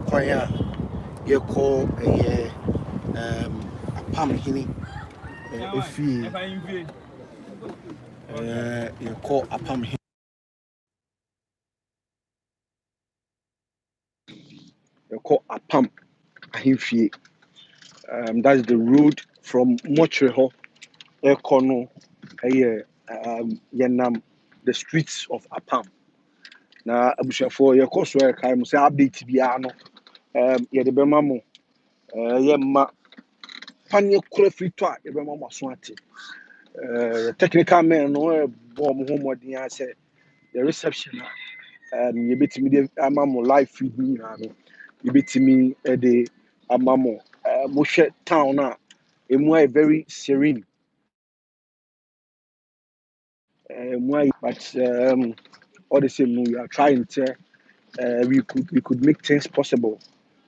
Koya, you call a Apam Hini, if you call Apam Hini. You call Apam Ahimfie. That's the road from Montreal, Ekono, Yenam, the streets of Apam. Now, for your course where I say update Biano, the Bemamo, Yemma, Panya Kurafritwa, the Bemama Swati. Technical man, no bomb homework, the reception. You bet me the Amamo live feed me, you bet me the Amamo, Moshe town, a very serene. But all the same, we are trying to we could make things possible.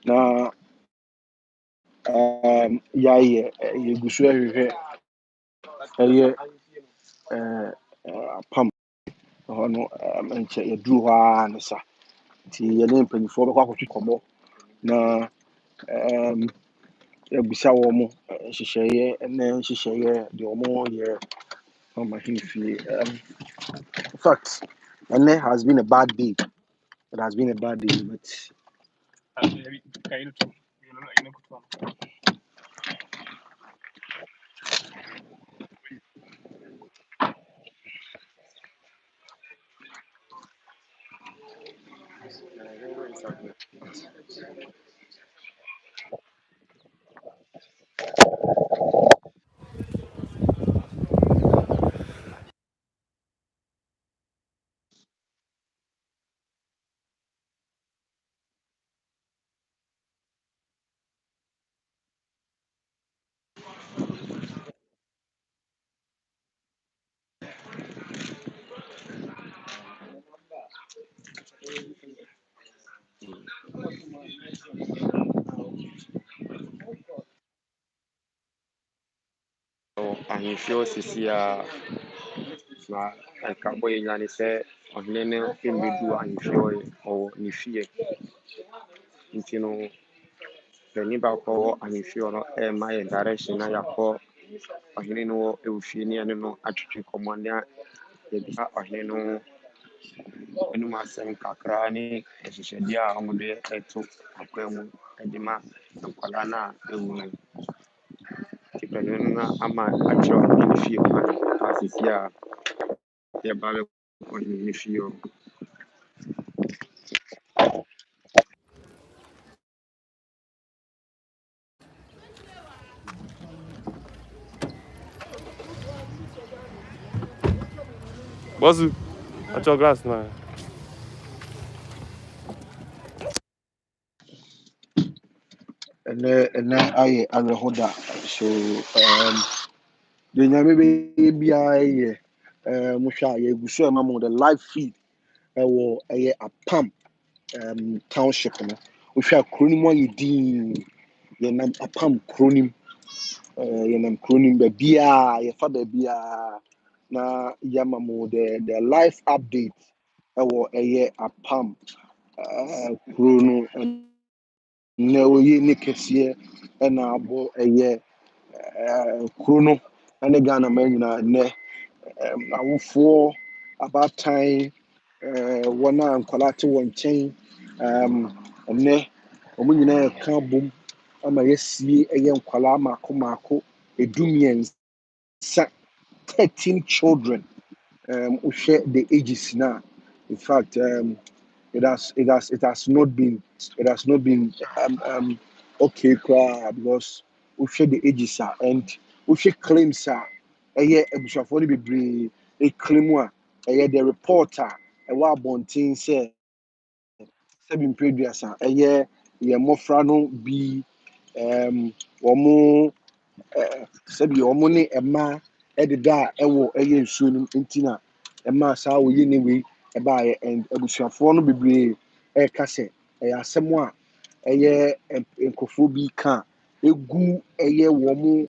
Now, you go show pump. No, and you drew one, sir. Your name penny for the coffee combo. Now, Bisa woman, she share, and then she share the more year on my hinfie. In fact, and there has been a bad day. It has been a bad day, but and you feel Sisia, and Cowboy Yanni said, on Nene, him we do and you or Nifie. You know, the neighbor call and you feel my direction. I call, or you know, it will feel near no actually commander. The Bisa or you know, when you must send Kakrani, as you said, yeah, I'm there to Aquam and demand some Colana. Tipeluna ama actual in few as is here. The Bible in few. What's it? At your glass now. and then I hold that. So, the Yami be Musha, you go the live feed, a pump township. We shall cronim one you deem, Yanam Apam cronim, Yanam cronim, the beer, your father beer. Na Yamamo, the live update, a pump, chrono, and no ye nickets here, and abo chrono, and the Ghana man, for about time, one and quality one chain, and ne, a car boom, see a young Kwalama Komako, a Dumian, 13 children, who share the ages now. In fact, it has not been okay because we share the ages and we share claims for the be a claim the reporter a wa bontin say seven previous ye mofra no bi omo sabi omo ne ema ededa ewo nsuo no ntina ema saa wo ye ne we eba ye and abusuafo no bebre ka se asɛm a nkofo bi ka egu wo mo